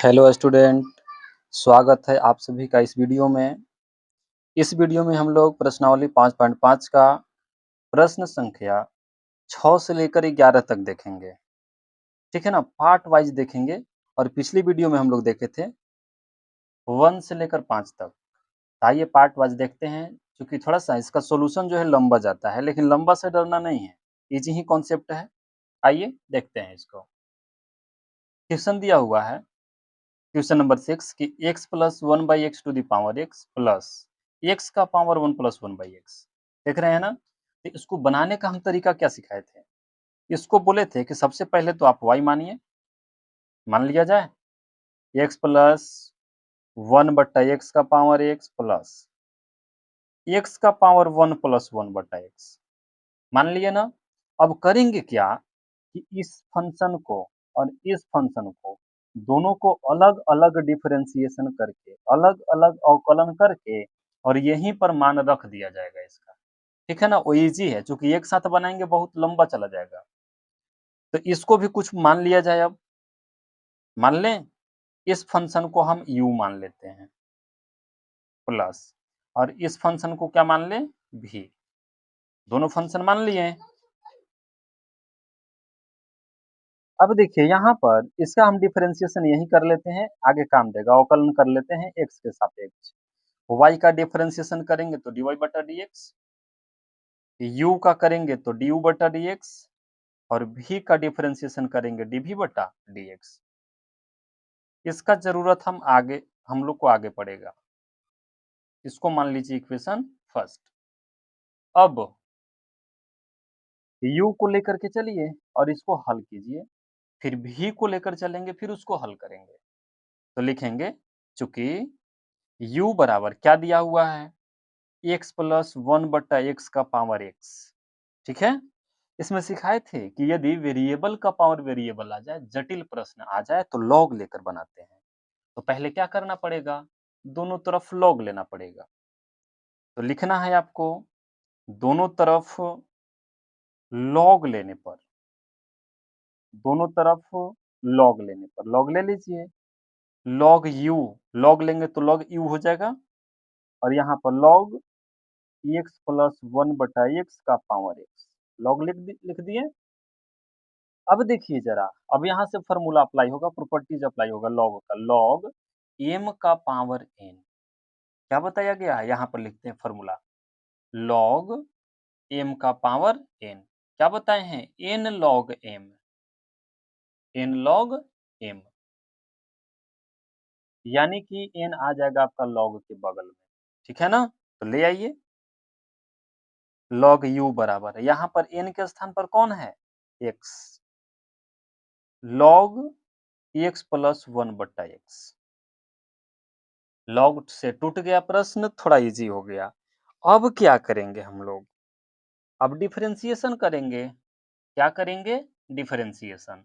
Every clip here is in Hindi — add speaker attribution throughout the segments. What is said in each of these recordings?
Speaker 1: हेलो स्टूडेंट, स्वागत है आप सभी का इस वीडियो में। इस वीडियो में हम लोग प्रश्नावली 5.5 का प्रश्न संख्या 6 से लेकर 11 तक देखेंगे। ठीक है ना, पार्ट वाइज देखेंगे। और पिछली वीडियो में हम लोग देखे थे 1 से लेकर 5 तक। आइए पार्ट वाइज देखते हैं, क्योंकि थोड़ा सा इसका सॉल्यूशन जो है लंबा जाता है, लेकिन लंबा से डरना नहीं है, इजी ही कॉन्सेप्ट है। आइए देखते हैं इसको। क्वेश्चन दिया हुआ है, क्वेश्चन नंबर 6 कि x plus 1 by x to the power x plus x का पावर 1 प्लस 1 बाई एक्स। देख रहे हैं ना, तो इसको बनाने का हम तरीका क्या सिखाए थे। इसको बोले थे कि सबसे पहले तो आप y मानिए, मान लिया जाए x प्लस 1 बट्टा एक्स का पावर x प्लस x का पावर 1 प्लस 1 बट्टा एक्स, मान लिए ना। अब करेंगे क्या कि इस फंक्शन को और इस फंक्शन को दोनों को अलग अलग डिफरेंशिएशन करके, अलग अलग अवकलन करके, और यहीं पर मान रख दिया जाएगा इसका। ठीक है ना, वो इजी है, क्योंकि एक साथ बनाएंगे बहुत लंबा चला जाएगा। तो इसको भी कुछ मान लिया जाए। अब मान लें, इस फंक्शन को हम u मान लेते हैं प्लस, और इस फंक्शन को क्या मान लें, v। दोनों फंक्शन मान लिए हैं। अब देखिए यहाँ पर इसका हम डिफरेंशिएशन यही कर लेते हैं, आगे काम देगा। अवकलन कर लेते हैं x के सापेक्ष। y का डिफरेंशिएशन करेंगे तो dy बटा dx, u का करेंगे तो du बटा dx, और v का डिफरेंशिएशन करेंगे dv बटा dx। इसका जरूरत हम लोग को आगे पड़ेगा। इसको मान लीजिए इक्वेशन फर्स्ट। अब u को लेकर के चलिए और इसको हल कीजिए, फिर v को लेकर चलेंगे, फिर उसको हल करेंगे। तो लिखेंगे, चूंकि u बराबर क्या दिया हुआ है, x प्लस 1 बट्टा एक्स का पावर x। ठीक है, इसमें सिखाए थे कि यदि वेरिएबल का पावर वेरिएबल आ जाए, जटिल प्रश्न आ जाए, तो लॉग लेकर बनाते हैं। तो पहले क्या करना पड़ेगा, दोनों तरफ लॉग लेना पड़ेगा। तो लिखना है आपको, दोनों तरफ लॉग लेने पर, दोनों तरफ लॉग लेने पर, लॉग ले लीजिए। लॉग यू, लॉग लेंगे तो लॉग यू हो जाएगा, और यहाँ पर लॉग एक्स प्लस 1 बटा एक्स का पावर एक्स, लॉग लिख दिए। अब देखिए जरा, अब यहाँ से फॉर्मूला अप्लाई होगा, प्रॉपर्टीज अप्लाई होगा लॉग का। लॉग m का पावर n, क्या बताया गया है, यहाँ पर लिखते हैं फॉर्मूला। लॉग m का पावर n, क्या बताए हैं, n log m, n log m, यानी कि n आ जाएगा आपका log के बगल में। ठीक है ना, तो ले आइए। log u बराबर है, यहाँ पर n के स्थान पर कौन है, x, log x प्लस 1 बट्टा एक्स। लॉग से टूट गया प्रश्न, थोड़ा इजी हो गया। अब क्या करेंगे हम लोग, अब डिफरेंशिएशन करेंगे। क्या करेंगे, डिफरेंशिएशन।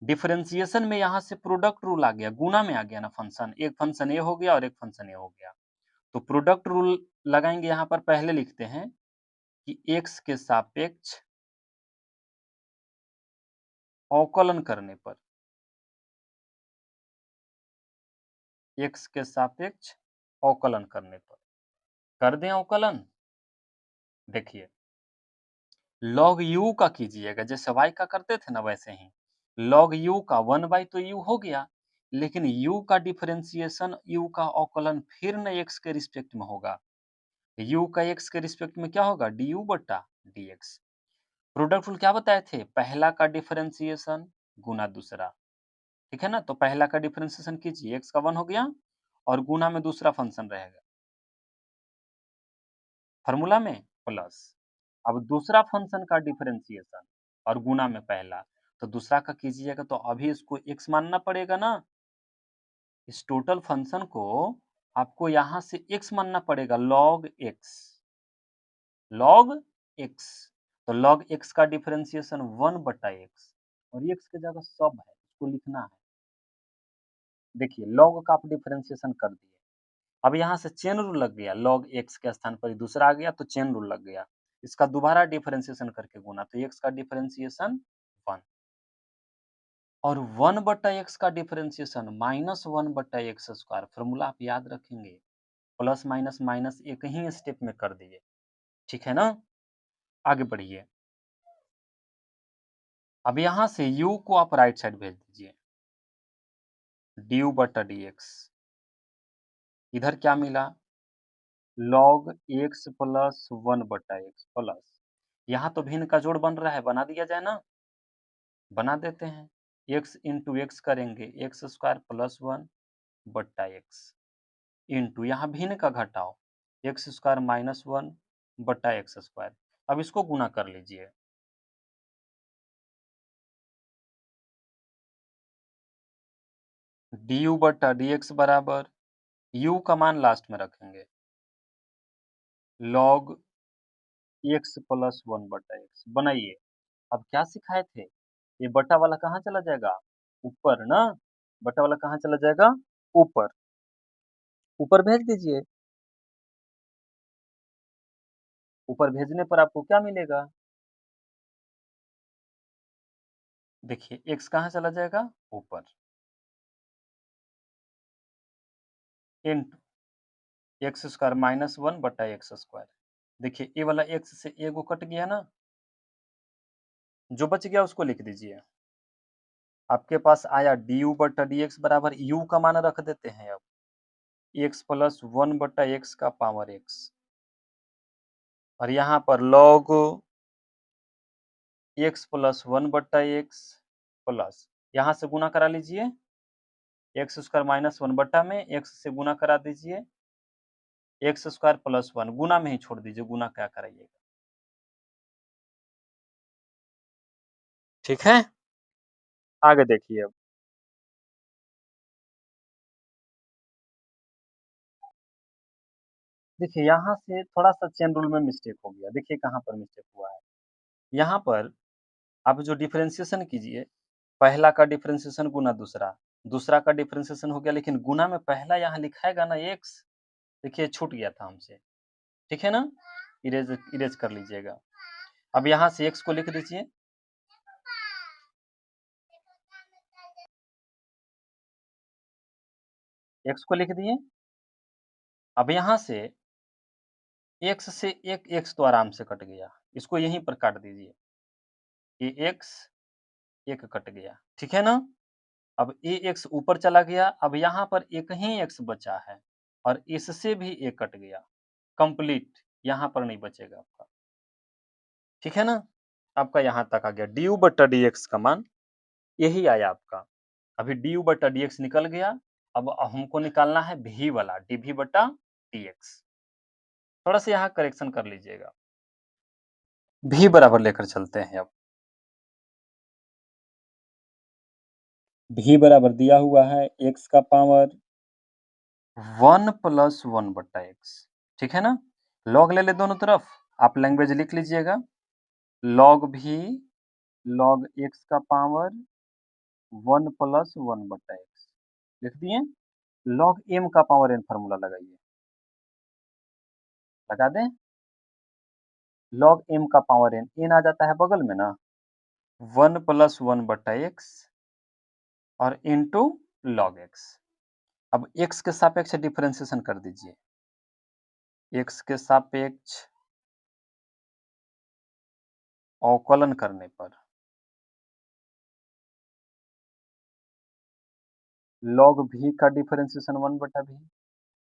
Speaker 1: डिफरेंशिएशन में यहाँ से प्रोडक्ट रूल आ गया, गुना में आ गया ना फंक्शन, एक फंक्शन ए हो गया और एक फंक्शन ए हो गया। तो प्रोडक्ट रूल लगाएंगे। यहाँ पर पहले लिखते हैं कि x के सापेक्ष अवकलन करने पर, x के सापेक्ष अवकलन करने पर, कर दें अवकलन। देखिए, log u का कीजिएगा, जैसे y का करते थे ना वैसे ही। log u का 1 बाई तो u हो गया, लेकिन u का डिफरेंशिएशन, u का अवकलन फिर न x के रिस्पेक्ट में होगा। u का x के रिस्पेक्ट में क्या होगा, du बटा dx। प्रोडक्ट रूल क्या बताए थे, पहला का डिफरेंशिएशन गुना दूसरा। ठीक है ना, तो पहला का डिफरेंशिएशन कीजिए, x का 1 हो गया, और गुना में दूसरा फंक्शन रहेगा, फार्मूला में प्लस। अब दूसरा फंक्शन का डिफरेंशिएशन और गुना में पहला, तो दूसरा का कीजिएगा, तो अभी इसको x मानना पड़ेगा ना। इस टोटल फंक्शन को आपको यहाँ से x मानना पड़ेगा, log x, log x। तो log x का डिफरेंशिएशन 1 बटा x, और x की जगह सब है, इसको लिखना है। देखिए, log का आप डिफरेंशिएशन कर दिए। अब यहाँ से चेन रूल लग गया, log x के स्थान पर दूसरा आ गया तो चेन रूल लग गया। इसका दोबारा डिफरेंशिएशन करके गुना, तो x का डिफरेंशिएशन 1। और 1/x का डिफरेंशिएशन -1/x²। फॉर्मूला आप याद रखेंगे, प्लस माइनस माइनस एक ही स्टेप में कर दिए, ठीक है ना। आगे बढ़िए। अब यहां से u को आप राइट साइड भेज दीजिए, du/dx। इधर क्या मिला, log x plus 1/x plus, यहाँ तो भिन्न का जोड़ बन रहा है, बना दिया जाए ना, बना देते हैं। x इंटू एक्स करेंगे, x² प्लस 1/x इंटू यहाँ भिन्न का घटाओ, x² माइनस 1/x²। अब इसको गुना कर लीजिए, du/dx बराबर, u का मान लास्ट में रखेंगे, log x प्लस 1/x। बनाइए। अब क्या सिखाए थे, ये बटा वाला कहाँ चला जाएगा, ऊपर ना, बटा वाला कहाँ चला जाएगा, ऊपर, ऊपर भेज दीजिए। ऊपर भेजने पर आपको क्या मिलेगा, देखिए x कहाँ चला जाएगा, ऊपर, इंटू x² माइनस 1/x²। देखिए ये वाला x से ए को कट गया ना, जो बच गया उसको लिख दीजिए। आपके पास आया du/dx बराबर, u का मान रख देते हैं अब, x प्लस 1/x का पावर x, और यहाँ पर log x plus 1/x plus, यहाँ से गुना करा लीजिए, x² माइनस 1 में x से गुना करा दीजिए, x² प्लस 1 गुना में ही छोड़ दीजिए, गुना क्या कराइएगा, ठीक है। आगे देखिए अब, देखिए यहाँ से थोड़ा सा चेन रूल में मिस्टेक हो गया, देखिए कहाँ पर मिस्टेक हुआ है। यहाँ पर आप जो डिफरेंशिएशन कीजिए, पहला का डिफरेंशिएशन गुना दूसरा, दूसरा का डिफरेंशिएशन हो गया, लेकिन गुना में पहला यहाँ लिखाएगा ना x, देखिए छूट गया था हमसे, ठीक है ना, इरेज इरेज कर लीजिएगा। अब यहाँ से x को लिख दीजिए, x को लिख दिए। अब यहाँ से x से एक x तो आराम से कट गया, इसको यहीं पर काट दीजिए, ये x एक कट गया, ठीक है ना। अब ये x ऊपर चला गया, अब यहाँ पर एक ही x बचा है, और इससे भी एक कट गया, कंप्लीट, यहाँ पर नहीं बचेगा आपका, ठीक है ना। आपका यहाँ तक आ गया, du/dx का मान यही आया आपका। अभी du/dx निकल गया, अब हमको निकालना है v वाला, dv/dx। थोड़ा सा यहाँ करेक्शन कर लीजिएगा, v बराबर लेकर चलते हैं अब, v बराबर दिया हुआ है x का पावर 1 प्लस 1/x, ठीक है ना। लॉग ले ले दोनों तरफ, आप लैंग्वेज लिख लीजिएगा, log v log x का पावर 1 प्लस 1/x लिख दिए। log m का पावर n फार्मूला लगाइए, लगा दें, log m का पावर n, n आ जाता है बगल में ना, 1 प्लस 1/x और इंटू log x। अब x के सापेक्ष डिफरेंशिएशन कर दीजिए, x के सापेक्ष अवकलन करने पर log v का डिफरेंशिएशन 1/v,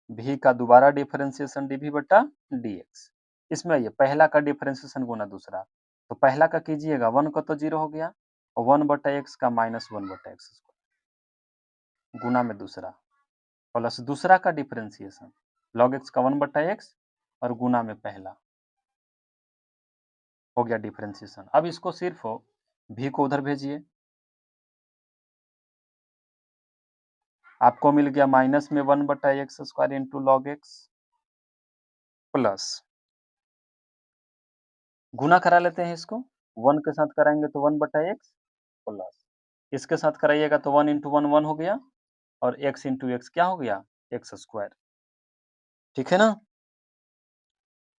Speaker 1: v का दोबारा डिफरेंशिएशन dv/dx। इसमें ये पहला का डिफरेंशिएशन गुना दूसरा, तो पहला का कीजिएगा, 1 का तो 0 हो गया, और 1/x का माइनस 1/x गुना में दूसरा, प्लस दूसरा का डिफरेंशिएशन log x का 1/x और गुना में पहला, हो गया डिफरेंशिएशन। अब इसको सिर्फ v को उधर भेजिए, आपको मिल गया माइनस में 1/x² into log x plus, गुना करा लेते हैं इसको, 1 के साथ कराएंगे तो 1/x प्लस, इसके साथ कराइएगा तो 1 इंटू 1 1 हो गया, और x इंटू x क्या हो गया, x², ठीक है ना।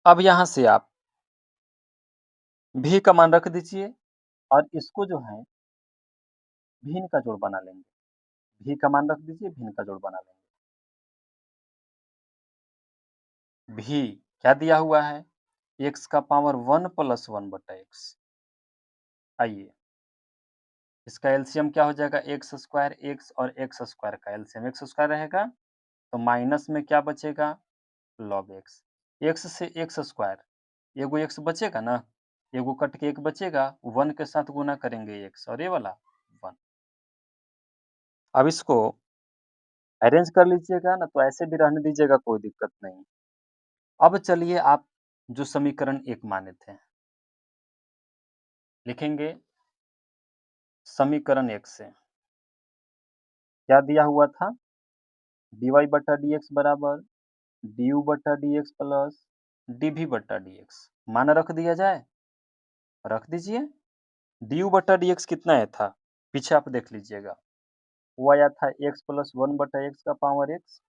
Speaker 1: अब यहाँ से आप v का मान रख दीजिए, और इसको जो है भिन्न का जोड़ बना लेंगे। भी का मान रख दीजिए, भिन्न का जोड़ बना लेंगे। भी क्या दिया हुआ है? x का पावर 1 प्लस 1 बटा x। आइए, इसका एलसीएम क्या हो जाएगा? एक्स स्क्वायर, एक्स और एक्स स्क्वायर का एलसीएम एक्स स्क्वायर रहेगा, तो माइनस में क्या बचेगा? Log x. एक्स से एक्स स्क्वायर, एगो एक्स बचेगा ना, एगो कट के एक बचेगा, 1 के साथ गुना करेंगे एक्स और ये वाला 1। अब इसको अरेंज कर लीजिएगा ना, तो ऐसे भी रहने दीजिएगा, कोई दिक्कत नहीं। अब चलिए आप जो समीकरण 1 माने थे, लिखेंगे समीकरण 1 से क्या दिया हुआ था? dy बटा dx बराबर du बटा dx प्लस dv बटा dx। मान रख दिया जाए? रख दीजिए। du बटा dx कितना आया था? पीछे आप देख लीजिएगा। वो आया था x प्लस 1 बटा x का power x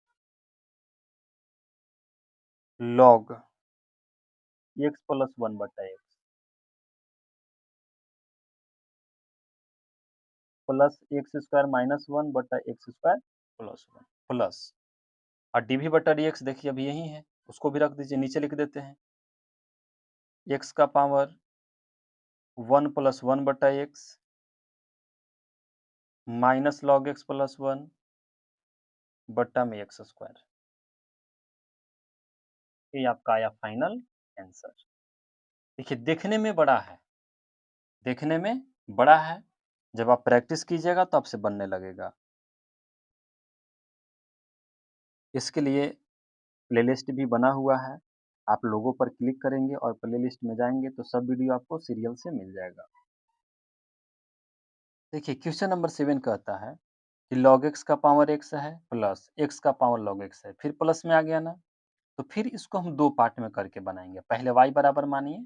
Speaker 1: log x plus 1 बटा x plus x square minus 1 बटा एक्स स्क्वायर प्लस 1 प्लस और dv बटा dx देखिए अभी यही है, उसको भी रख दीजिए, नीचे लिख देते हैं। x का पावर 1 प्लस 1 बटा x minus log x plus 1 बट्टा में एक्स स्क्वायर। ये आपका आया फाइनल आंसर। देखिए देखने में बड़ा है, देखने में बड़ा है, जब आप प्रैक्टिस कीजिएगा तो आपसे बनने लगेगा। इसके लिए प्लेलिस्ट भी बना हुआ है, आप लोगों पर क्लिक करेंगे और प्लेलिस्ट में जाएंगे तो सब वीडियो आपको सीरियल से मिल जाएगा। देखिए क्वेश्चन नंबर 7 कहता है कि log x का पावर x है प्लस x का पावर log x है, फिर प्लस में आ गया ना, तो फिर इसको हम दो पार्ट में करके बनाएंगे। पहले y बराबर मानिए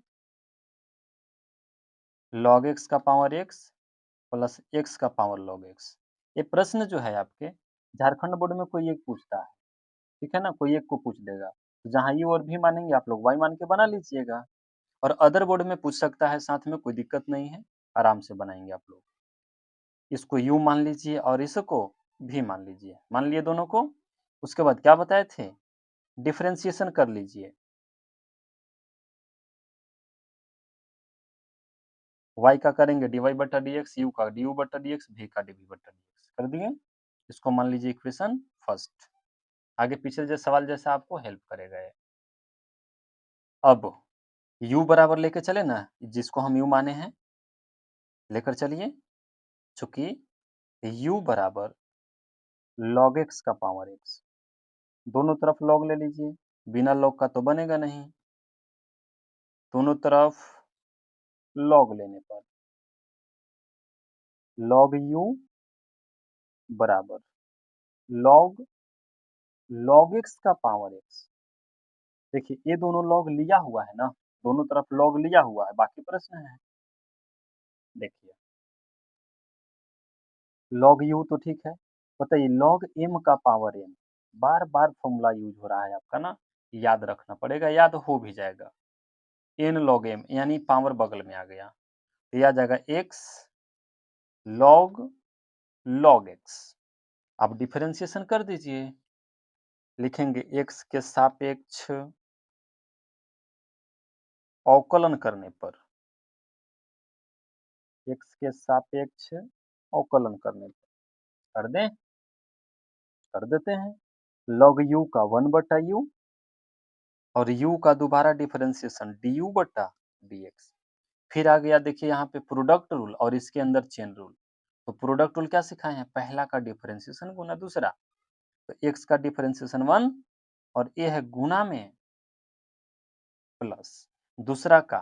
Speaker 1: log x का पावर x प्लस x का पावर log x। ये प्रश्न जो है आपके झारखंड बोर्ड में कोई एक पूछता है, ठीक है ना, कोई एक को पूछ देगा, तो जहाँ u और v मानेंगे आप लोग y मान के बना लीजिएगा। और अदर बोर्ड में पूछ सकता है साथ में, कोई दिक्कत नहीं है, आराम से बनाएंगे आप लोग। इसको u मान लीजिए और इसको v मान लीजिए, मान लिए दोनों को। उसके बाद क्या बताए थे? डिफरेंशिएशन कर लीजिए। y का करेंगे dy बटा dx, u का du बटा dx, v का dv बटा dx कर दिए। इसको मान लीजिए इक्वेशन फर्स्ट। आगे पीछे जो सवाल जैसा आपको हेल्प करेगा ये। अब u बराबर लेके चले ना, जिसको हम u माने हैं लेकर चलिए, चूंकि u बराबर log x का पावर x, दोनों तरफ log ले लीजिए, बिना log का तो बनेगा नहीं, दोनों तरफ log लेने पर log u बराबर log x का पावर x। देखिए ये दोनों log लिया हुआ है ना, दोनों तरफ log लिया हुआ है, बाकी प्रश्न है। देखिए log u तो ठीक है, बताइए log m का पावर m, बार बार फॉर्मूला यूज हो रहा है आपका ना, याद रखना पड़ेगा, याद हो भी जाएगा। n log m यानी पावर बगल में आ गया, तो यह आ जाएगा x log x। आप डिफरेंशिएशन कर दीजिए, लिखेंगे x के सापेक्ष अवकलन करने पर, x के सापेक्ष अवकलन करने पर कर दें, कर देते हैं। log u का 1 बटा u और u का दोबारा डिफरेंशिएशन du बटा dx। फिर आ गया देखिए यहाँ पे प्रोडक्ट रूल और इसके अंदर चेन रूल। तो प्रोडक्ट रूल क्या सिखाए हैं? पहला का डिफरेंशिएशन गुना दूसरा, तो x का डिफरेंशिएशन 1 और ये है गुना में प्लस दूसरा का,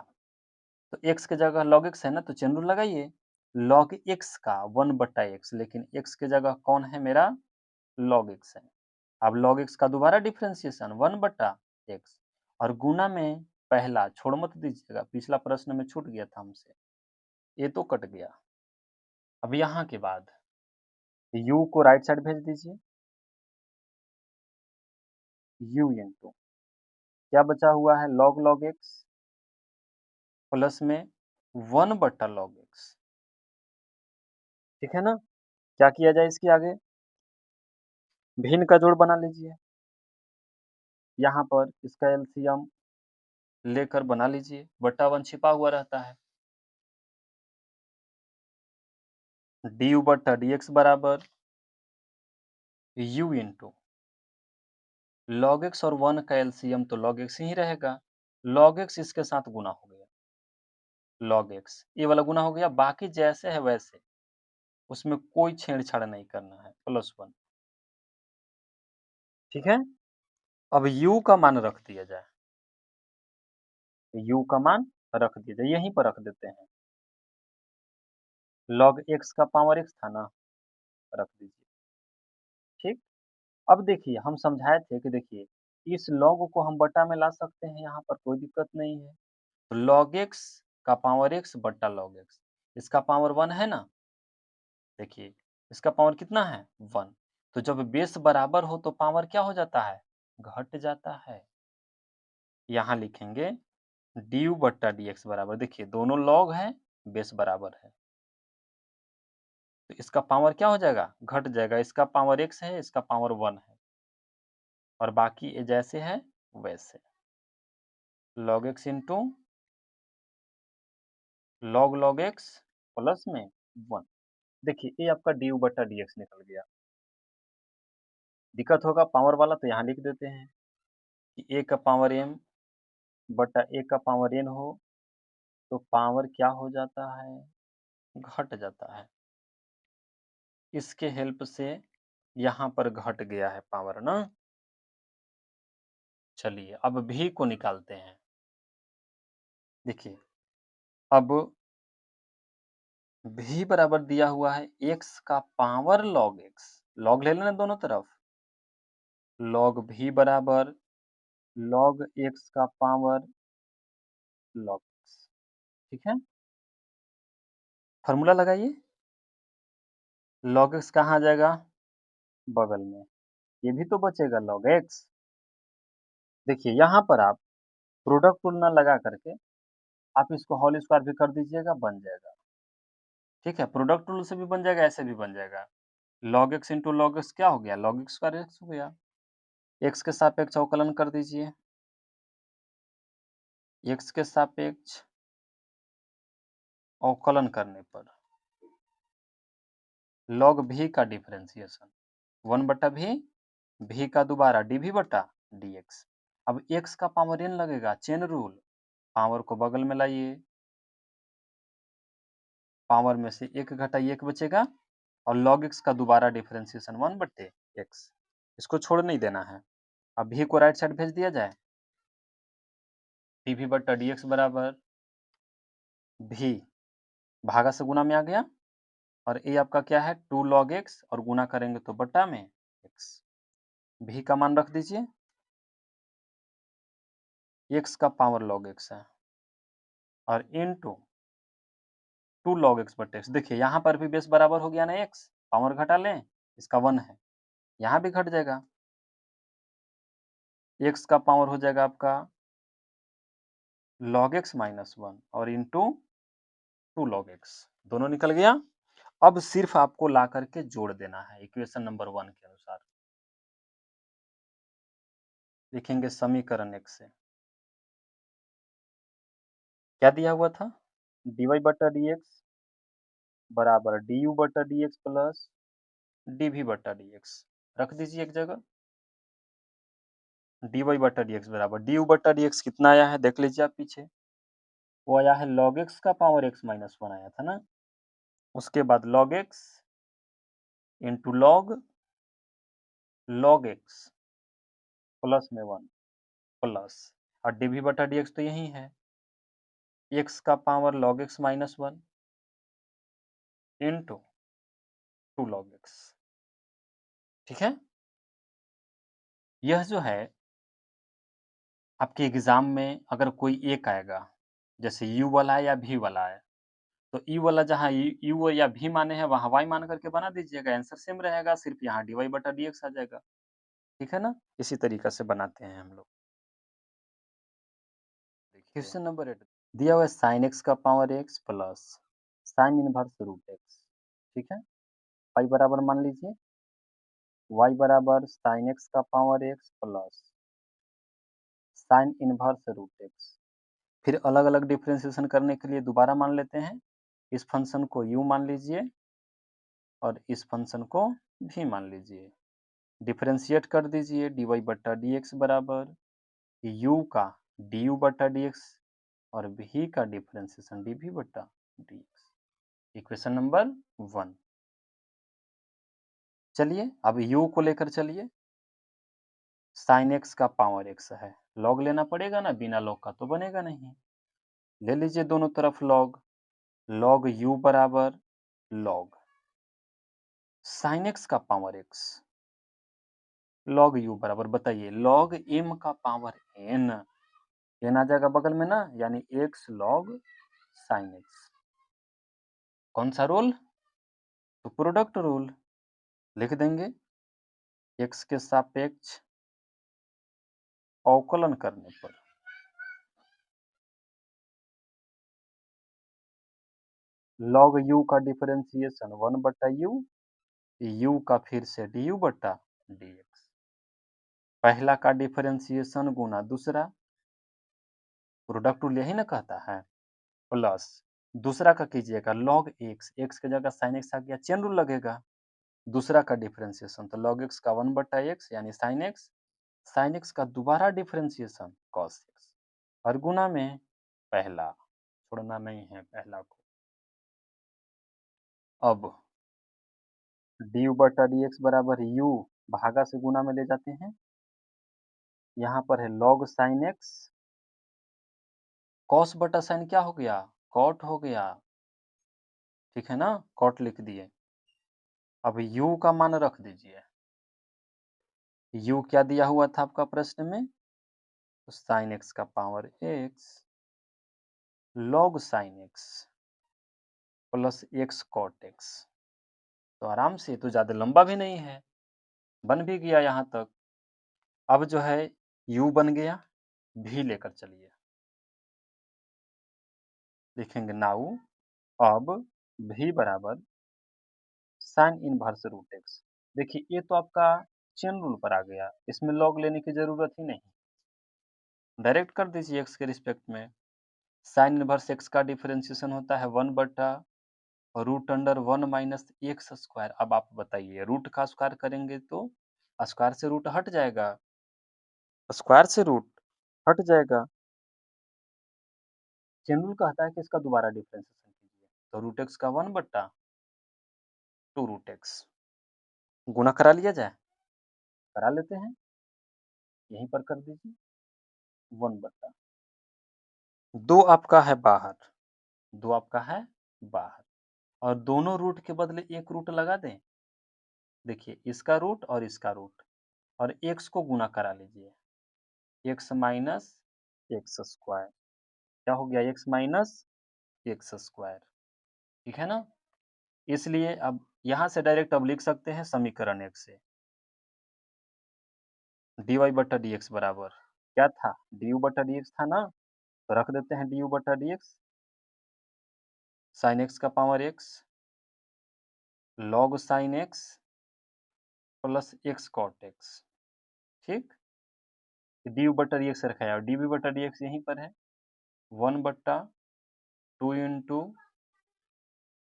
Speaker 1: तो x के जगह log x है ना, तो चेन रूल लगाइए, log x का 1 बटा x, लेकिन x के जगह कौन है मेरा? log x है। अब log x का दोबारा डिफरेंशिएशन 1 बटा x और गुना में पहला, छोड़ मत दीजिएगा, पिछला प्रश्न में छूट गया था हमसे, ये तो कट गया। अब यहाँ के बाद u को राइट साइड भेज दीजिए, u इंटू क्या बचा हुआ है? log x प्लस में 1 बटा log x, ठीक है ना। क्या किया जाए इसके आगे? भिन्न का जोड़ बना लीजिए। यहाँ पर इसका एलसीएम लेकर बना लीजिए, बटा 1 छिपा हुआ रहता है। du बटा dx बराबर u इंटू log x और 1 का एलसीएम तो log x ही रहेगा। log x इसके साथ गुना हो गया, log x ये वाला गुना हो गया, बाकी जैसे है वैसे, उसमें कोई छेड़छाड़ नहीं करना है, +1। ठीक है? अब u का मान रख दिया जाए। u का मान रख दिया जाए, यहीं पर रख देते हैं। log x का पावर x था ना, रख दीजिए। ठीक? अब देखिए हम समझाए थे कि देखिए इस log को हम बटा में ला सकते हैं, यहाँ पर कोई दिक्कत नहीं है। तो log x का पावर x बटा log x, इसका पावर 1 है ना? देखिए इसका पावर कितना है? 1। तो जब बेस बराबर हो तो पावर क्या हो जाता है? घट जाता है। यहाँ लिखेंगे du बटा dx बराबर, देखिए दोनों log हैं, बेस बराबर है। तो इसका पावर क्या हो जाएगा? घट जाएगा। इसका पावर x है, इसका पावर 1 है। और बाकी ये जैसे है वैसे। log x into log x plus में 1। देखिए ये आपका du बटा dx निकल गया। दिक्कत होगा पावर वाला तो यहाँ लिख देते हैं कि a का पावर m बटा a का पावर n हो तो पावर क्या हो जाता है? घट जाता है। इसके हेल्प से यहाँ पर घट गया है पावर ना। चलिए अब v को निकालते हैं। देखिए अब v बराबर दिया हुआ है x का पावर log x, log ले लेना दोनों तरफ। log v बराबर log x का पावर log x। ठीक है? फॉर्मूला लगाइए। log x कहाँ आ जाएगा? बगल में। ये भी तो बचेगा log x। देखिए यहाँ पर आप प्रोडक्ट टूल ना लगा करके आप इसको होल स्क्वायर भी कर दीजिएगा, बन जाएगा। ठीक है? प्रोडक्ट टूल से भी बन जाएगा, ऐसे भी बन जाएगा। log x into log x क्या हो गया? log x स्क्वायर x हो गया। x के सापेक्ष अवकलन कर दीजिए। x के सापेक्ष अवकलन करने पर log v का डिफरेंशिएशन 1 बटा v का दोबारा dv बटा dx। अब x का पावर n लगेगा, चेन रूल, पावर को बगल में लाइए, पावर में से 1 घटाइए 1 बचेगा और log x का दोबारा डिफरेंशिएशन 1 बटे x, इसको छोड़ नहीं देना है। अब v को राइट साइड भेज दिया जाए, dv बटा dx बराबर v भागा से गुना में आ गया और ये आपका क्या है 2 log x और गुना करेंगे तो बटा में x। v का मान रख दीजिए, x का पावर log x है और इनटू 2 log x बटे x। देखिए यहाँ पर भी बेस बराबर हो गया ना x, पावर घटा लें, इसका 1 है, यहाँ भी घट जाएगा। x का पावर हो जाएगा आपका log x माइनस 1 और इनटू 2 log x, दोनों निकल गया। अब सिर्फ आपको ला करके जोड़ देना है इक्वेशन नंबर 1 के अनुसार। लिखेंगे समीकरण 1 से क्या दिया हुआ था? dy बटा dx बराबर du बटा dx प्लस dv बटा dx, रख दीजिए एक जगह। dy बटा dx बराबर du बटा dx कितना आया है देख लीजिए आप पीछे, वो आया है log x का पावर x माइनस 1 आया था ना। उसके बाद log x into log x plus में 1 प्लस और dv बटा dx तो यही है, x का power log x minus 1 into 2 log x। ठीक है? यह जो है आपके एग्जाम में अगर कोई एक आएगा, जैसे u वाला है या v वाला है, तो ई वाला जहाँ यू या भी माने हैं वहाँ वाई मान करके बना दीजिएगा, आंसर सेम रहेगा, सिर्फ यहाँ dy बटा dx आ जाएगा। ठीक है ना? इसी तरीका से बनाते हैं हम लोग। क्वेश्चन नंबर 8 दिया हुआ है sin x का power x plus sin inverse root x। ठीक है? पाई बराबर मान लीजिए y बराबर साइन एक्स का power x plus sine inverse root x. फिर अलग अलग डिफ्रेंसिएशन करने के लिए दोबारा मान लेते हैं, इस फंक्शन को u मान लीजिए और इस फंक्शन को v मान लीजिए। डिफ्रेंशिएट कर दीजिए, dy बट्टा dx बराबर u का du बट्टा dx और v का डिफ्रेंशिएशन dv बट्टा dx। Equation number 1। चलिए अब u को लेकर चलिए, साइन एक्स का पावर x है, लॉग लेना पड़ेगा ना, बिना लॉग का तो बनेगा नहीं। ले लीजिए दोनों तरफ लॉग, लॉग u बराबर लॉग साइन एक्स का पावर x, लॉग u बराबर बताइए लॉग m का पावर n, n आ जाएगा बगल में ना, यानी x लॉग साइन एक्स। कौन सा रूल? तो प्रोडक्ट रूल लिख देंगे, x के सापेक्ष अवकलन करने पर लॉग u का डिफरेंशिएशन 1 बट्टा u का फिर से du बट्टा dx। पहला का डिफरेंशिएशन गुना दूसरा, प्रोडक्ट रूल यही ना कहता है, प्लस दूसरा का कीजिएगा लॉग x की जगह साइन x आ गया, चेन रूल लगेगा। दूसरा का डिफरेंशिएशन तो log x का 1 बट्टा x यानी साइन x का दोबारा डिफरेंशिएशन cos x और गुना में पहला, छोड़ना नहीं है पहला को। अब du बट्टा dx बराबर u भागा से गुना में ले जाते हैं, यहाँ पर है log साइन x, cos बटा साइन क्या हो गया, cot हो गया, ठीक है ना, cot लिख दिए। अब u का मान रख दीजिए, u क्या दिया हुआ था आपका प्रश्न में, तो साइन x का पावर x log साइन x plus x cot x। तो आराम से, तो ज्यादा लंबा भी नहीं है, बन भी गया यहाँ तक। अब जो है u बन गया, v लेकर चलिए, लिखेंगे नाउ अब v बराबर साइन इनवर्स रूट एक्स। देखिए ये तो आपका चेन रूल पर आ गया, इसमें लॉग लेने की जरूरत ही नहीं, डायरेक्ट कर दीजिए एक्स के रिस्पेक्ट में। साइन इनवर्स एक्स का डिफरेंशिएशन होता है 1 बटा root under 1 minus x square. अब आप बताइए, रूट का स्क्वायर करेंगे तो स्क्वायर से रूट हट जाएगा, स्क्वायर से रूट हट जाएगा, चेन रूल कहता है कि इसका दोबारा डिफरेंशिएशन कीजिए, तो रूट एक्स का 1 बट्टा 2 रूट एक्स, गुना करा लिया जाए, करा लेते हैं, यहीं पर कर दीजिए 1 बट्टा 2 आपका है बाहर, 2 आपका है बाहर, और दोनों रूट के बदले एक रूट लगा दें। देखिए इसका रूट और इसका रूट, और एक्स को गुना करा लीजिए, एक्स माइनस एक्स स्क्वायर, क्या हो गया, एक्स माइनस एक्स स्क्वायर, ठीक है ना। इसलिए अब यहाँ से डायरेक्ट अब लिख सकते हैं समीकरण 1 से, dy बटा dx बराबर क्या था, du बटा dx था ना, तो रख देते हैं du बटा dx, साइन एक्स का पावर x log साइन x plus x cot x, ठीक। डी बटा डी एक्स रखा है और डी बी बटा डी एक्स यहीं पर है, 1 बट्टा 2 into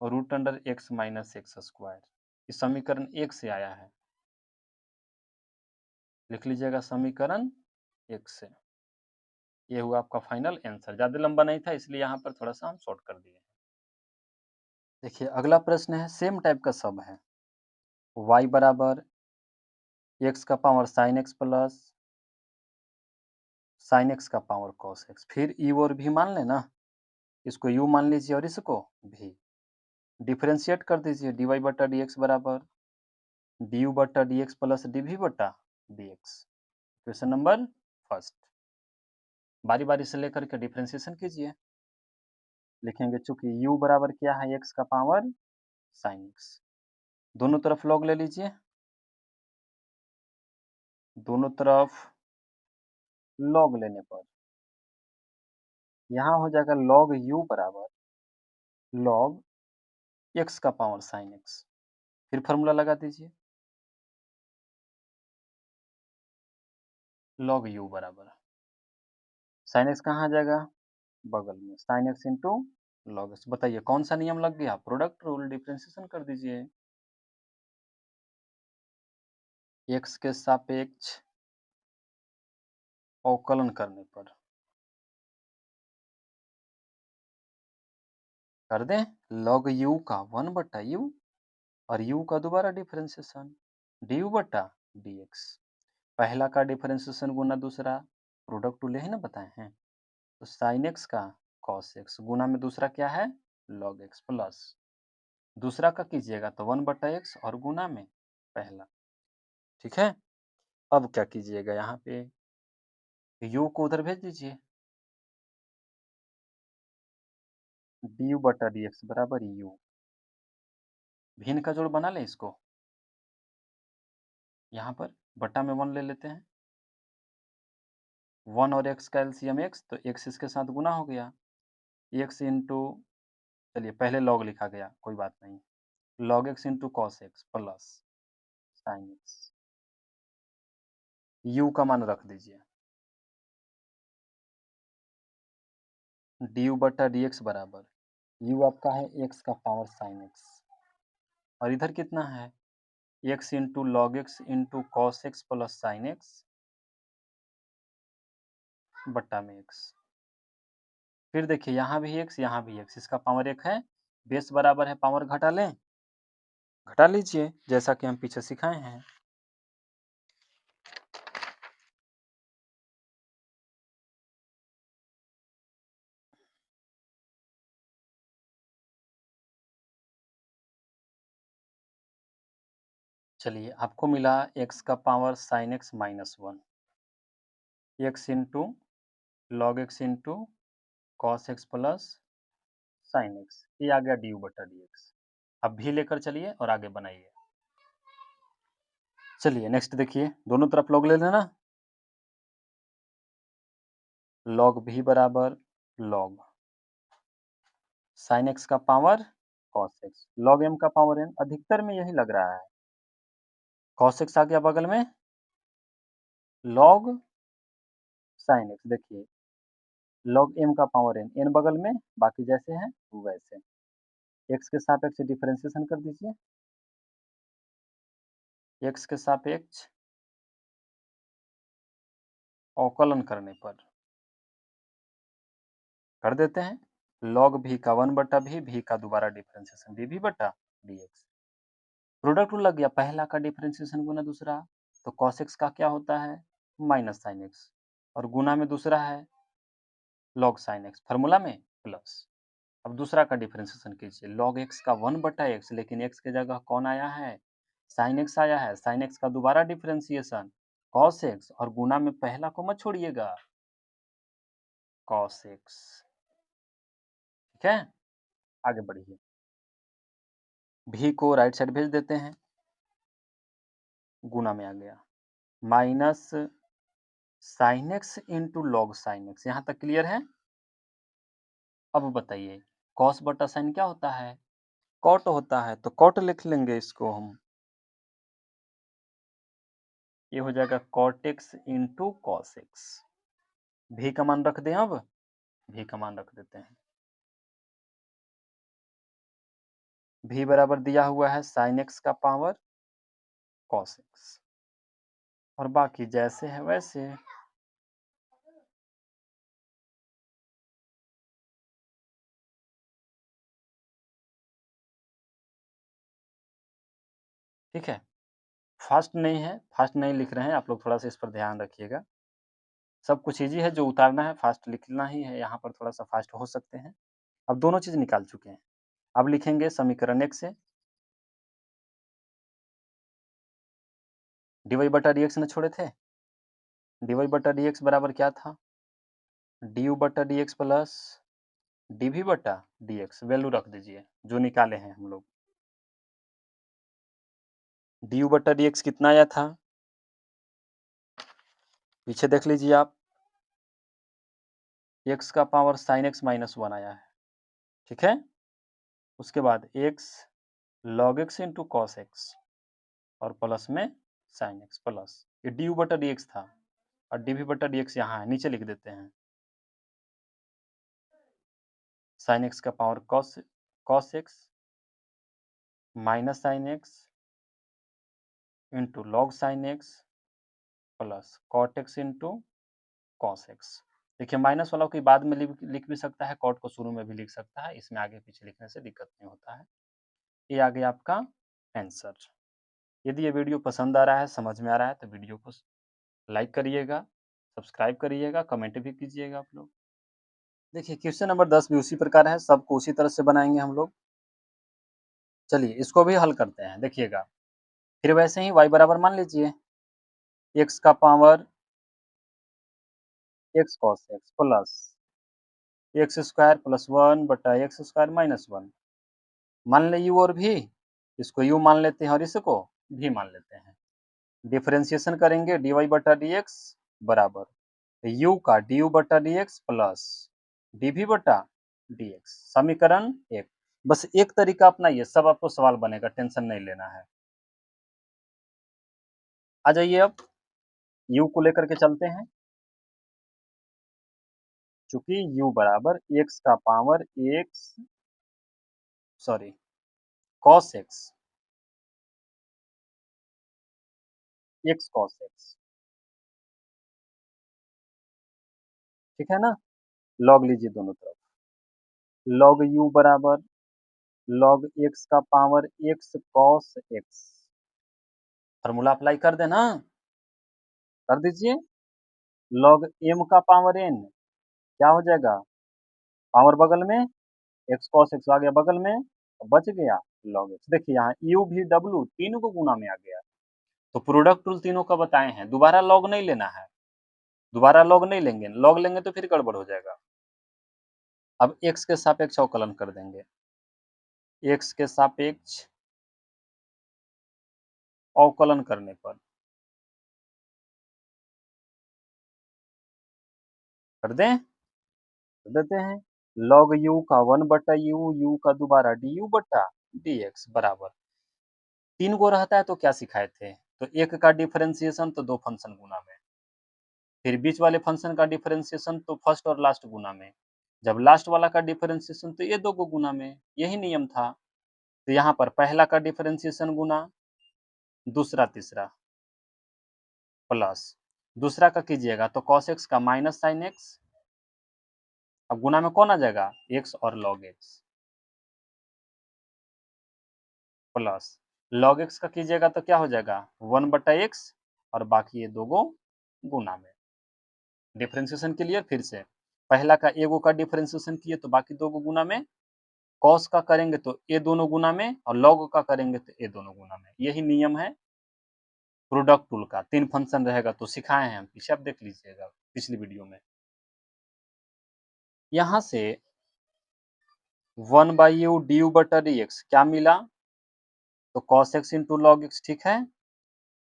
Speaker 1: root under x minus x square. इस समीकरण 1 से आया है, लिख लीजिएगा समीकरण 1 से। ये हुआ आपका फाइनल आंसर, ज़्यादा लंबा नहीं था इसलिए यहाँ पर थोड़ा सा हम शॉर्ट कर दिए। देखिए अगला प्रश्न है, सेम टाइप का सब है, y बराबर एक्स का power sine x plus sign x का पावर कॉस एक्स, फिर ई और भी मान लेना, इसको u मान लीजिए और इसको v, डिफरेंशिएट कर दीजिए, dy बटा dx बराबर du बटा dx प्लस dv बटा dx। क्वेश्चन नंबर फर्स्ट, बारी बारी से लेकर के डिफरेंशिएशन कीजिए, लिखेंगे चूंकि u बराबर क्या है, x का पावर साइन x, दोनों तरफ लॉग ले लीजिए, दोनों तरफ लॉग लेने पर यहाँ हो जाएगा log u बराबर log x का पावर साइन x, फिर फॉर्मूला लगा दीजिए, log u बराबर साइन एक्स कहाँ आ जाएगा, बगल में, sine x into log x. बताइए कौन सा नियम लग गया, प्रोडक्ट रूल, डिफरेंशिएशन कर दीजिए। एक्स के सापेक्ष अवकलन करने पर कर दें log u का 1/u और u का दोबारा डिफरेंशिएशन du बटा dx। पहला का डिफरेंशिएशन गुना दूसरा, प्रोडक्ट रूल यही ना बताए हैं, तो साइन एक्स का कॉस एक्स गुना में दूसरा क्या है, log एक्स प्लस दूसरा का कीजिएगा तो 1/x और गुना में पहला। ठीक है, अब क्या कीजिएगा, यहाँ पे u को उधर भेज दीजिए, du बटा dx बराबर u। भिन्न का जोड़ बना लें इसको, यहाँ पर बटा में 1 ले लेते हैं, 1 और x का एलसीएम x, तो x इसके साथ गुना हो गया, x इंटू, चलिए पहले log लिखा गया कोई बात नहीं, log x into cos x plus sine x, u का मान रख दीजिए, du बटा dx बराबर u आपका है x का पावर साइन x, और इधर कितना है, x into log x into cos x plus sine x बट्टा में x। फिर देखिए यहाँ भी x, यहाँ भी x, इसका पावर 1 है, बेस बराबर है, पावर घटा लें, घटा लीजिए जैसा कि हम पीछे सिखाए हैं। चलिए आपको मिला x का power sine x minus 1, x into log x into cos x plus sine x, ये आ गया ड्यू बटा डी एक्स। अब भी लेकर चलिए और आगे बनाइए। चलिए नेक्स्ट देखिए, दोनों तरफ लॉग ले लेना, लॉग भी बराबर लॉग साइन एक्स का power cos x, log m का पावर एन, अधिकतर में यही लग रहा है, कॉस एक्स आ गया बगल में, लॉग साइन एक्स, देखिए लॉग एम का पावर एन, एन बगल में, बाकी जैसे हैं वैसे, एक्स के सापेक्ष डिफरेंशिएशन कर दीजिए, एक्स के सापेक्ष अवकलन करने पर कर देते हैं, log भी का 1/v, भी का दोबारा डिफरेंशिएशन dv बटा dx। प्रोडक्ट रूल लग गया, पहला का डिफरेंशिएशन गुना दूसरा, तो cos x का क्या होता है, माइनस साइन एक्स, और गुना में दूसरा है log साइन एक्स, फार्मूला में प्लस। अब दूसरा का डिफरेंशिएशन कीजिए, log x का 1/x, लेकिन x की जगह कौन आया है, साइन एक्स आया है, साइन एक्स का दोबारा डिफरेंशिएशन cos x, और गुना में पहला को मत छोड़िएगा, cos x। ठीक है, आगे बढ़िए, भी को राइट साइड भेज देते हैं, गुना में आ गया, minus sine x into log sine x, यहाँ तक क्लियर है। अब बताइए कॉस बटा साइन क्या होता है, कॉट होता है, तो कॉट लिख लेंगे इसको हम, ये हो जाएगा cot x into cos x. भी का मान रख दें, अब भी का मान रख देते हैं, भी बराबर दिया हुआ है साइन एक्स का पावर कॉस एक्स, और बाकी जैसे है वैसे। ठीक है, फास्ट नहीं है, फास्ट नहीं लिख रहे हैं आप लोग, थोड़ा सा इस पर ध्यान रखिएगा, सब कुछ ईजी है, जो उतारना है फास्ट लिखना ही है, यहाँ पर थोड़ा सा फास्ट हो सकते हैं। अब दोनों चीज निकाल चुके हैं, अब लिखेंगे समीकरण एक से, dy बटा dx न छोड़े थे, dy बटा dx बराबर क्या था, du बटा dx प्लस dv बटा dx, वैल्यू रख दीजिए जो निकाले हैं हम लोग, du बटा dx कितना आया था, पीछे देख लीजिए आप, x का पावर साइन x माइनस 1 आया है। ठीक है, उसके बाद x log x into cos x और प्लस में साइन एक्स प्लस ये डी यू बटा डी एक्स था और डी वी बटा डी एक्स यहाँ है, नीचे लिख देते हैं साइन एक्स का power cos x minus sine x into log sine x plus cot x into cos x. देखिए माइनस वाला कोई बाद में लिख भी सकता है, कॉट को शुरू में भी लिख सकता है, इसमें आगे पीछे लिखने से दिक्कत नहीं होता है। ये आ गया आपका आंसर। यदि ये वीडियो पसंद आ रहा है, समझ में आ रहा है तो वीडियो को लाइक करिएगा, सब्सक्राइब करिएगा, कमेंट भी कीजिएगा आप लोग। देखिए क्वेश्चन नंबर 10 भी उसी प्रकार है, सबको उसी तरह से बनाएंगे हम लोग। चलिए इसको भी हल करते हैं, देखिएगा फिर वैसे ही y बराबर मान लीजिए x का power x cos x plus x square plus 1 बटा एक्स स्क्वायर माइनस 1। मान ले u और v, इसको u मान लेते हैं और इसको v मान लेते हैं। डिफरेंशिएशन करेंगे dy बटा dx बराबर u का du बटा dx प्लस dv बटा dx। समीकरण 1। बस एक तरीका अपनाइए, सब आपको सवाल बनेगा, टेंशन नहीं लेना है। आ जाइए अब u को लेकर के चलते हैं। चूंकि u बराबर x का power x sorry cos x x cos x, ठीक है ना। लॉग लीजिए दोनों तरफ, log u बराबर log x का power x cos x। Formula apply कर देना, कर दीजिए। log m का पावर n क्या हो जाएगा, पावर बगल में x cos x आ गया बगल में, बच गया log x। देखिए यहाँ u भी w तीनों को गुना में आ गया, तो प्रोडक्ट रूल तीनों का बताए हैं, दोबारा log नहीं लेना है, दोबारा log नहीं लेंगे, log लेंगे तो फिर गड़बड़ हो जाएगा। अब x के सापेक्ष अवकलन कर देंगे, x के सापेक्ष अवकलन करने पर कर दें, कर देते हैं। log u का 1 बटा u का दोबारा du बटा dx बराबर 3 को रहता है तो क्या सिखाए थे, तो एक का डिफरेंशिएशन तो दो फंक्शन गुना में, फिर बीच वाले फंक्शन का डिफरेंशिएशन तो फर्स्ट और लास्ट गुना में, जब लास्ट वाला का डिफरेंशिएशन तो ये दो को गुना में, यही नियम था। तो यहाँ पर पहला का डिफरेंशिएशन गुना दूसरा तीसरा प्लस दूसरा का कीजिएगा तो cos x का माइनस साइन x, अब गुना में कौन आ जाएगा x और log x plus log x का कीजिएगा तो क्या हो जाएगा 1 बटा x और बाकी ये दो गुना में। डिफरेंशिएशन क्लियर, फिर से पहला का एगो का डिफरेंशिएशन किए तो बाकी दो गुना में, cos का करेंगे तो ये दोनों गुना में और log का करेंगे तो ये दोनों गुना में। यही नियम है प्रोडक्ट टूल का, 3 फंक्शन रहेगा तो सिखाए हैं हम, पीछे आप देख लीजिएगा पिछली वीडियो में। यहाँ से 1 बाई यू डी यू बटा डी एक्स क्या मिला, तो cos x into log x, ठीक है,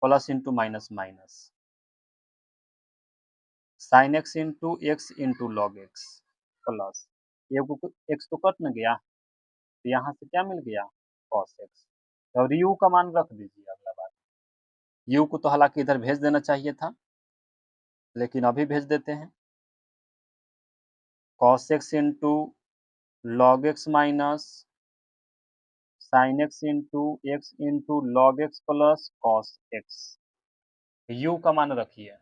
Speaker 1: plus into minus minus sine x into log x plus ये एक्स तो कट न गया, तो यहाँ से क्या मिल गया cos x और u का मान रख दीजिए। अगला बात u को तो हालांकि इधर भेज देना चाहिए था, लेकिन अभी भेज देते हैं। cos x into log x minus sine x into log x plus cos x। u का मान रखिए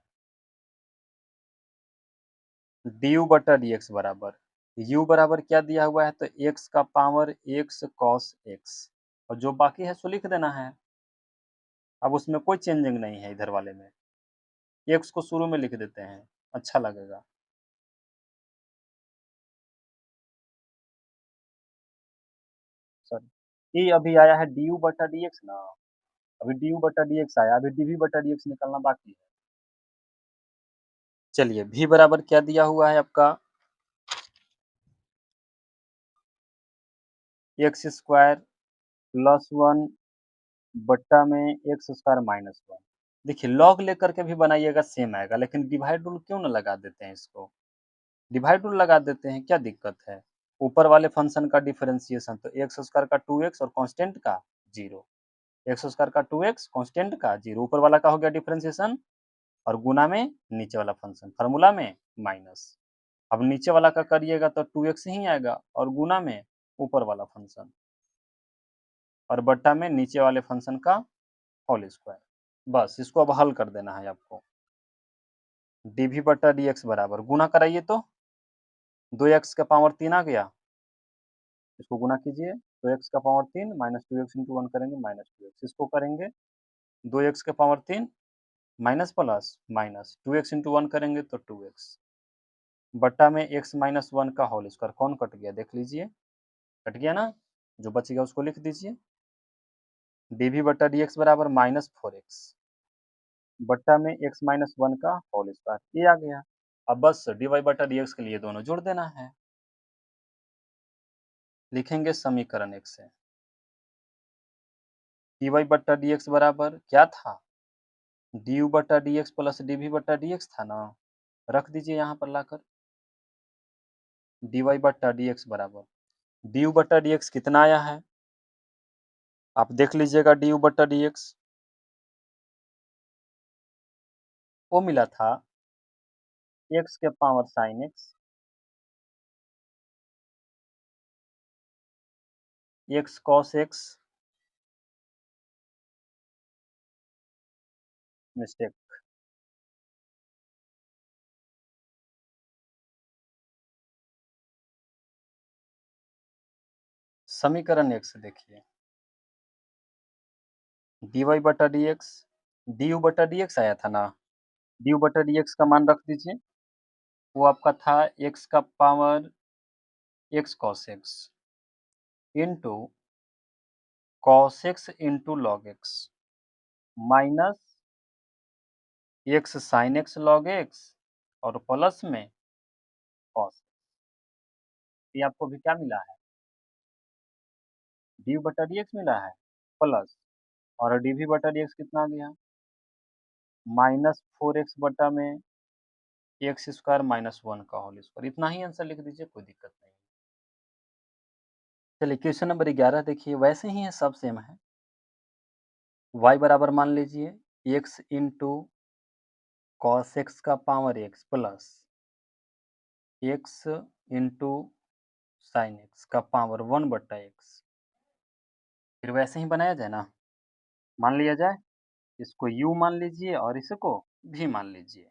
Speaker 1: du बटा dx बराबर u बराबर क्या दिया हुआ है, तो x का पावर x cos x और जो बाकी है सो लिख देना है। अब उसमें कोई चेंजिंग नहीं है, इधर वाले में x को शुरू में लिख देते हैं, अच्छा लगेगा। सॉरी ये अभी आया है du बटा dx ना, अभी du बटा dx आया, अभी dv बटा dx निकलना बाकी है। चलिए v बराबर क्या दिया हुआ है आपका एक्स स्क्वायर प्लस 1 बट्टा में एक्स स्क्वायर माइनस 1। देखिए लॉग लेकर के भी बनाइएगा सेम आएगा, लेकिन डिवाइड रूल क्यों ना लगा देते हैं, इसको डिवाइड रूल लगा देते हैं, क्या दिक्कत है। ऊपर वाले फंक्शन का डिफरेंशिएशन तो एक्स स्क्वायर का 2x और कांस्टेंट का 0। एक्स स्क्वायर का 2x कांस्टेंट का 0, ऊपर वाला का हो गया डिफरेंशिएशन और गुना में नीचे वाला फंक्शन, फार्मूला में माइनस। अब नीचे वाला का करिएगा तो 2x ही आएगा और गुना में ऊपर वाला फंक्शन और बट्टा में नीचे वाले फंक्शन का होल स्क्वायर। बस इसको अब हल कर देना है आपको। dv बट्टा dx बराबर गुना कराइए तो 2x का पावर 3 आ गया, इसको गुना कीजिए। 2x का पावर 3 माइनस 2x इंटू 1 करेंगे माइनस 2x, इसको करेंगे 2x का power 3 minus plus minus 2x into 1 करेंगे तो 2x बट्टा में x माइनस 1 का होल स्क्वायर। कौन कट गया देख लीजिए, कट गया ना, जो बच गया उसको लिख दीजिए। dv बट्टा dx बराबर माइनस 4x बट्टा में x माइनस 1 का होल स्क्वायर, ये आ गया। अब बस dy बट्टा dx के लिए दोनों जोड़ देना है। लिखेंगे समीकरण 1 से dy बट्टा dx बराबर क्या था, du बट्टा dx प्लस dv बट्टा dx था ना, रख दीजिए यहाँ पर लाकर। dy बट्टा dx बराबर du बट्टा dx कितना आया है, आप देख लीजिएगा। du बट्टा dx वो मिला था x के power sine x cos x, mistake, समीकरण 1 से देखिए dy बट्टा dx, du बट्टा dx आया था ना, du बट्टा dx का मान रख दीजिए। वो आपका था x का power x cos x into cos x into log x minus x sin x log x और प्लस में cos। ये आपको भी क्या मिला है, डी बटा डी एक्स मिला है प्लस, और dv बटा dx कितना आ गया, माइनस 4x बटा में एक्स स्क्वायर माइनस 1 का होल स्क्वायर। इतना ही आंसर लिख दीजिए, कोई दिक्कत नहीं। चलिए क्वेश्चन नंबर 11 देखिए, वैसे ही है, सब सेम है। y बराबर मान लीजिए x इंटू कॉस एक्स का power x plus x into sine x का पावर 1 बट्टा एक्स। फिर वैसे ही बनाया जाए ना, मान लिया जाए, इसको u मान लीजिए और इसको v मान लीजिए।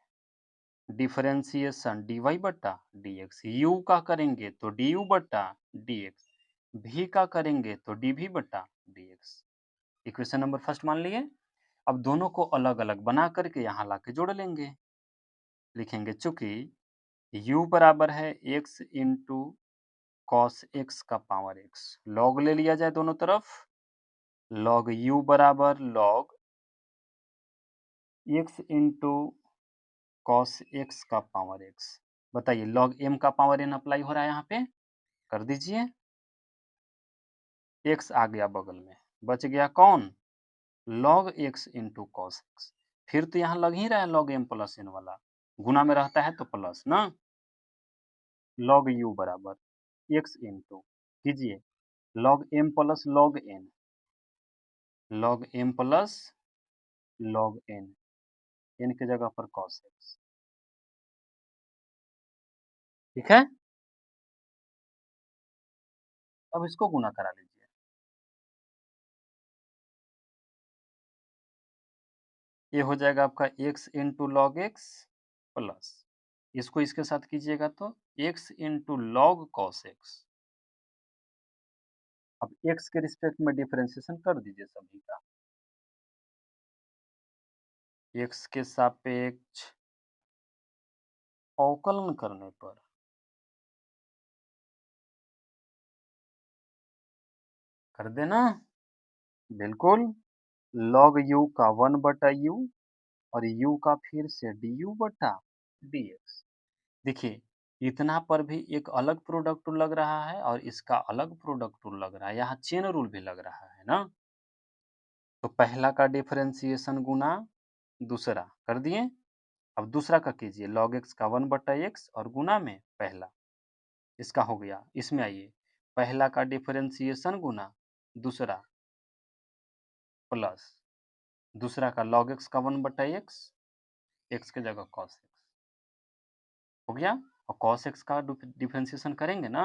Speaker 1: डिफरेंशिएशन dy बट्टा dx, u का करेंगे तो du बट्टा dx, v का करेंगे तो dv बट्टा dx। इक्वेशन नंबर फर्स्ट मान लिए। अब दोनों को अलग अलग बना करके यहाँ ला के जोड़ लेंगे। लिखेंगे चूंकि u बराबर है x इंटू कॉस एक्स का पावर x, लॉग ले लिया जाए दोनों तरफ, लॉग u बराबर log x into cos x का पावर x। बताइए लॉग m का पावर n अप्लाई हो रहा है यहाँ पे, कर दीजिए। x आ गया बगल में, बच गया कौन, log x into cos x. फिर तो यहाँ लग ही रहा है log m प्लस n वाला, गुना में रहता है तो प्लस ना, log u बराबर x इंटू कीजिए log m plus log n, log m plus log n, n की जगह पर cos x। ठीक है, अब इसको गुना करा लीजिए। ये हो जाएगा आपका x into log x plus, इसको इसके साथ कीजिएगा तो x into log cos x. अब x के रिस्पेक्ट में डिफरेंशिएशन कर दीजिए सभी का, x के सापेक्ष अवकलन करने पर कर देना, बिल्कुल। log u का 1 बटा u और u का फिर से du बटा dx। देखिए इतना पर भी एक अलग प्रोडक्ट रूल लग रहा है और इसका अलग प्रोडक्ट रूल लग रहा है, यहाँ चेन रूल भी लग रहा है ना। तो पहला का डिफरेंशिएशन गुना दूसरा कर दिए, अब दूसरा का कीजिए log x का 1 बटा एक्स और गुना में पहला, इसका हो गया। इसमें आइए, पहला का डिफरेंशिएशन गुना दूसरा, प्लस दूसरा का log x का 1/x, x की जगह cos x हो गया। और cos x का डिफरेंशिएशन करेंगे ना,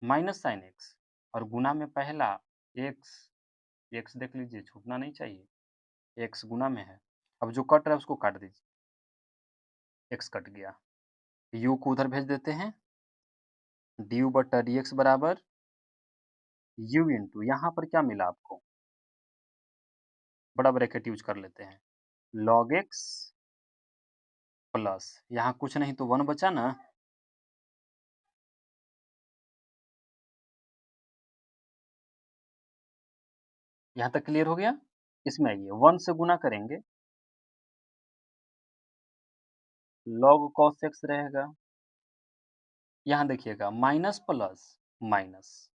Speaker 1: माइनस साइन x और गुना में पहला x, x देख लीजिए छूटना नहीं चाहिए, x गुना में है। अब जो कट रहा है उसको काट दीजिए, x कट गया, u को उधर भेज देते हैं, du/dx बराबर u इंटू यहाँ पर क्या मिला आपको, बड़ा ब्रैकेट यूज कर लेते हैं, log x प्लस यहाँ कुछ नहीं तो 1 बचा ना, यहाँ तक क्लियर हो गया। इसमें आइए 1 से गुना करेंगे, log cos x रहेगा, यहाँ देखिएगा माइनस प्लस माइनस,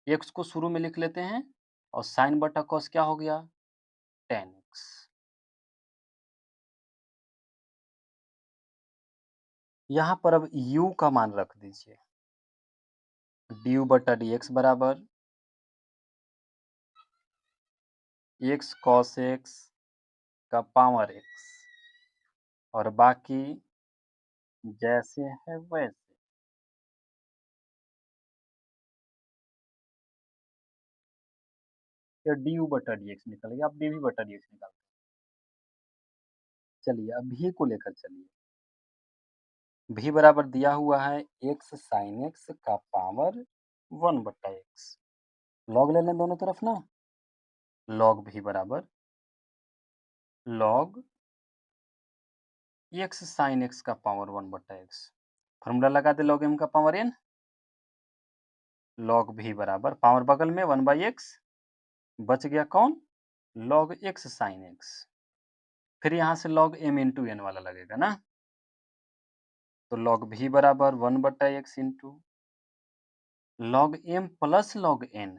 Speaker 1: x को शुरू में लिख लेते हैं और साइन बटा cos क्या हो गया, tan x। यहाँ पर अब u का मान रख दीजिए, du/dx बराबर x cos x का पावर x और बाकी जैसे है वैसे। ये du/dx निकल गया, अब dv/dx निकाल, चलिए अब v को लेकर चलिए, v बराबर दिया हुआ है x sin x का पावर 1/x, log ले लें दोनों तरफ ना, log v बराबर log x sin x का पावर 1/x, फॉर्मूला लगा दे log m का पावर n, log v बराबर पावर बगल में 1/x, बच गया कौन, log x sin x, फिर यहाँ से log m इंटू n वाला लगेगा ना, तो log v बराबर 1/x into log m plus log n,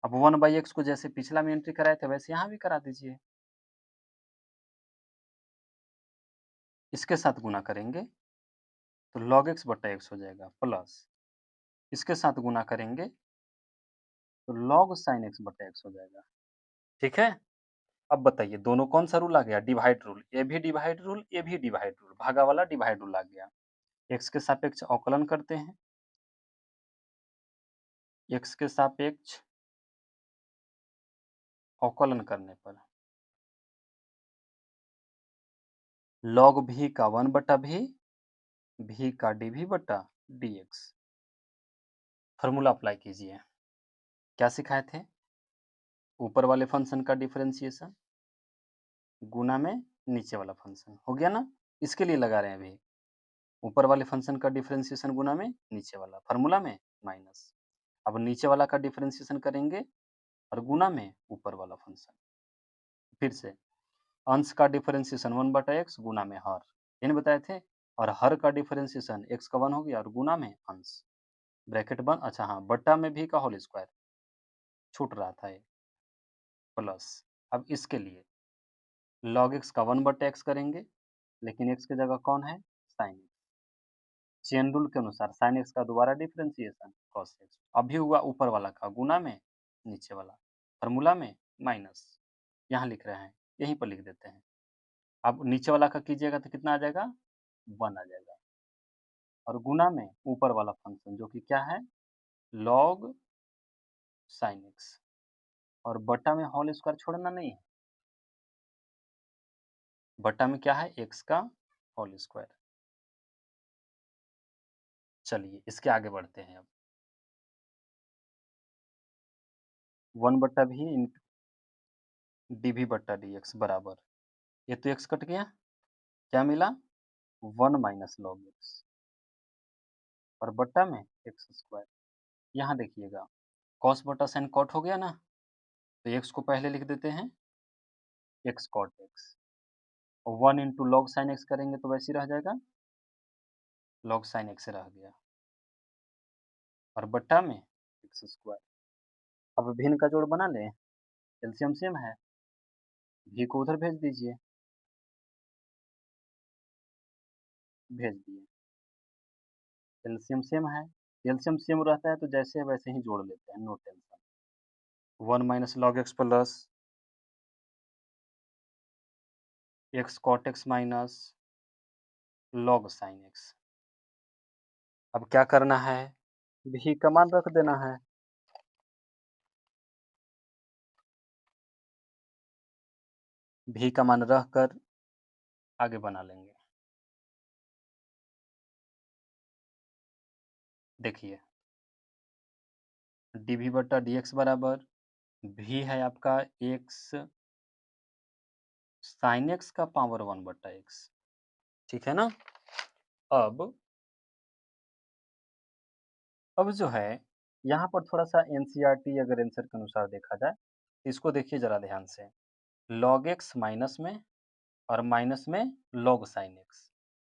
Speaker 1: अब 1/x को जैसे पिछला में एंट्री कराए थे वैसे यहाँ भी करा दीजिए, इसके साथ गुना करेंगे तो log x/x हो जाएगा, प्लस इसके साथ गुना करेंगे तो log sin x/x हो जाएगा। ठीक है, अब बताइए दोनों कौन सा रूल आ गया, डिवाइड रूल, ये भी डिवाइड रूल, ये भी डिवाइड रूल, भागा वाला डिवाइड रूल आ गया। x के सापेक्ष अवकलन करते हैं, x के सापेक्ष अवकलन करने पर log v का 1/v, v का dv/dx, फार्मूला अप्लाई कीजिए। क्या सिखाए थे, ऊपर वाले फंक्शन का डिफरेंशिएशन गुना में नीचे वाला फंक्शन, हो गया ना, इसके लिए लगा रहे हैं अभी, ऊपर वाले फंक्शन का डिफरेंशिएशन गुना में नीचे वाला, फार्मूला में माइनस, अब नीचे वाला का डिफरेंशिएशन करेंगे और गुना में ऊपर वाला फंक्शन, फिर से अंश का डिफरेंशिएशन 1/x गुना में हर, इन बताए थे, और हर का डिफरेंशिएशन x का 1 हो गया और गुना में अंश, ब्रैकेट बंद, अच्छा हाँ बट्टा में भी का होल स्क्वायर छूट रहा था ये, प्लस अब इसके लिए log x का 1/x करेंगे, लेकिन x की जगह कौन है, साइन x, चेन रूल के अनुसार साइन x का दोबारा डिफरेंशिएशन cos x, अभी हुआ ऊपर वाला का गुना में नीचे वाला, फार्मूला में माइनस, यहाँ लिख रहे हैं यहीं पर लिख देते हैं, अब नीचे वाला का कीजिएगा तो कितना आ जाएगा, 1 आ जाएगा, और गुना में ऊपर वाला फंक्शन जो कि क्या है, log sin x, और बटा में होल स्क्वायर छोड़ना नहीं है, बटा में क्या है, x का होल स्क्वायर। चलिए इसके आगे बढ़ते हैं अब, 1/v इंटू dv/dx बराबर, ये तो x कट गया, क्या मिला, 1 माइनस log x और बट्टा में एक्स स्क्वायर, यहाँ देखिएगा cos बटा sin cot हो गया ना, तो x को पहले लिख देते हैं x cot x, और 1 इंटू लॉग साइन x करेंगे तो वैसे ही रह जाएगा, log sin x रह गया और बट्टा में एक्स स्क्वायर, अब भिन्न का जोड़ बना लें, एलसीएम सेम है, v को उधर भेज दीजिए, भेज दिए, एलसीएम सेम है, एलसीएम सेम रहता है तो जैसे है वैसे ही जोड़ लेते हैं, no tension. 1 minus log x plus x cot x minus log sine x. अब क्या करना है? भी का मान रख देना है। भी का मान रख कर आगे बना लेंगे। देखिए डी वी बटा डी एक्स बराबर भी है आपका एक्स साइन एक्स का पावर 1 बटा एक्स, ठीक है ना। अब जो है यहाँ पर थोड़ा सा एनसीईआरटी अगर आंसर के अनुसार देखा जाए तो इसको देखिए जरा ध्यान से। लॉग एक्स माइनस में और माइनस में लॉग साइन एक्स,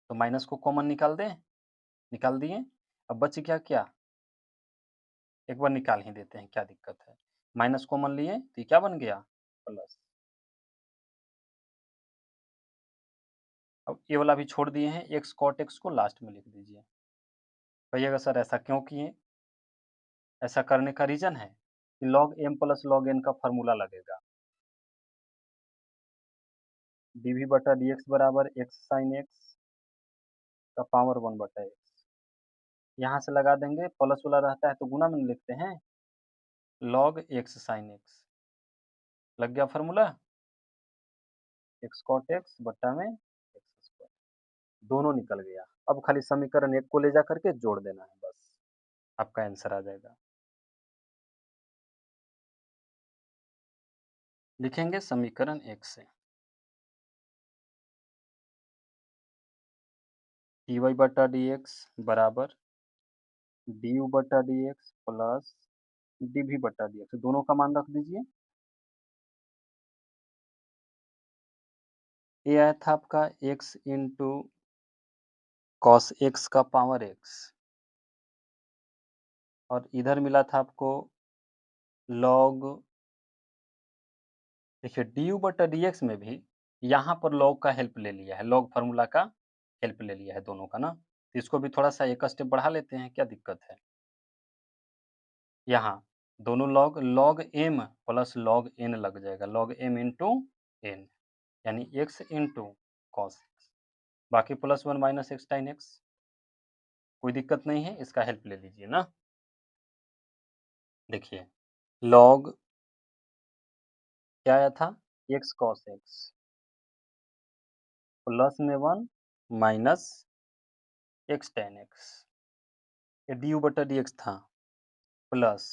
Speaker 1: तो माइनस को कॉमन निकाल दें, निकाल दिए। अब बच गया क्या? एक बार निकाल ही देते हैं, क्या दिक्कत है। माइनस कॉमन लिए तो ये क्या बन गया? प्लस। अब ये वाला भी छोड़ दिए हैं, एक्स कॉट एक्स को लास्ट में लिख दीजिए। कहिएगा सर ऐसा क्यों किए? ऐसा करने का रीजन है कि log m plus log n का फॉर्मूला लगेगा। डी वी बटा डी एक्स बराबर एक्स साइन एक्स का पावर 1 बटा एक्स। यहाँ से लगा देंगे, प्लस वाला रहता है तो गुना में लिखते हैं, लॉग एक्स साइन एक्स। लग गया फॉर्मूला, एक्स कॉट एक्स बट्टा में एक्स स्क्वायर, दोनों निकल गया। अब खाली समीकरण एक को ले जा करके जोड़ देना है, बस आपका आंसर आ जाएगा। लिखेंगे समीकरण एक से डी वाई बटा डी एक्स बराबर डी यू बटा डी एक्स प्लस डी भी बटा डी एक्स, दोनों का मान रख दीजिए। ये आया था आपका एक्स इंटू कॉस एक्स का पावर एक्स, और इधर मिला था आपको लॉग। देखिए डी यू बटा डी एक्स में भी यहाँ पर लॉग का हेल्प ले लिया है, लॉग फार्मूला का हेल्प ले लिया है दोनों का ना। तो इसको भी थोड़ा सा एक स्टेप बढ़ा लेते हैं, क्या दिक्कत है। यहाँ दोनों log, log m plus log n लग जाएगा, लॉग एम इंटू एन, यानी एक्स इंटू कॉस एक्स, बाकी प्लस 1 माइनस एक्स टाइन एक्स। कोई दिक्कत नहीं है, इसका हेल्प ले लीजिए ना। देखिए लॉग क्या आया था, एक्स कॉस एक्स प्लस में 1 माइनस एक्स टेन एक्स, ये डी यू बटा डी एक्स था, प्लस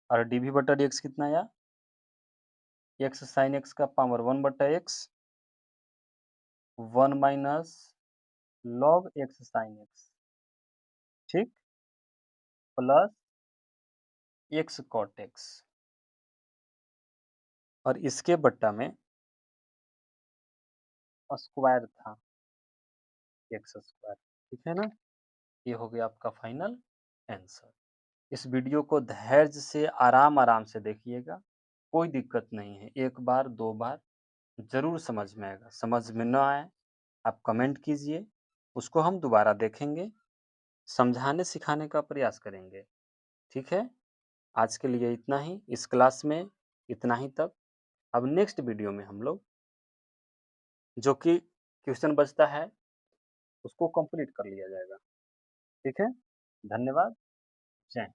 Speaker 1: और डी वी बटा डी एक्स कितना आया, एक्स साइन एक्स का पावर 1 बटा x, 1 minus log x sine x, ठीक, प्लस एक्स कॉट एक्स, और इसके बट्टा में स्क्वायर था, एक्स स्क्वायर, ठीक है ना। ये हो गया आपका फाइनल आंसर। इस वीडियो को धैर्य से आराम आराम से देखिएगा, कोई दिक्कत नहीं है, एक बार दो बार जरूर समझ में आएगा। समझ में न आए आप कमेंट कीजिए, उसको हम दोबारा देखेंगे, समझाने सिखाने का प्रयास करेंगे, ठीक है। आज के लिए इतना ही, इस क्लास में इतना ही तक। अब नेक्स्ट वीडियो में हम लोग जो कि क्वेश्चन बचता है उसको कंप्लीट कर लिया जाएगा, ठीक है। धन्यवाद, जय हिंद।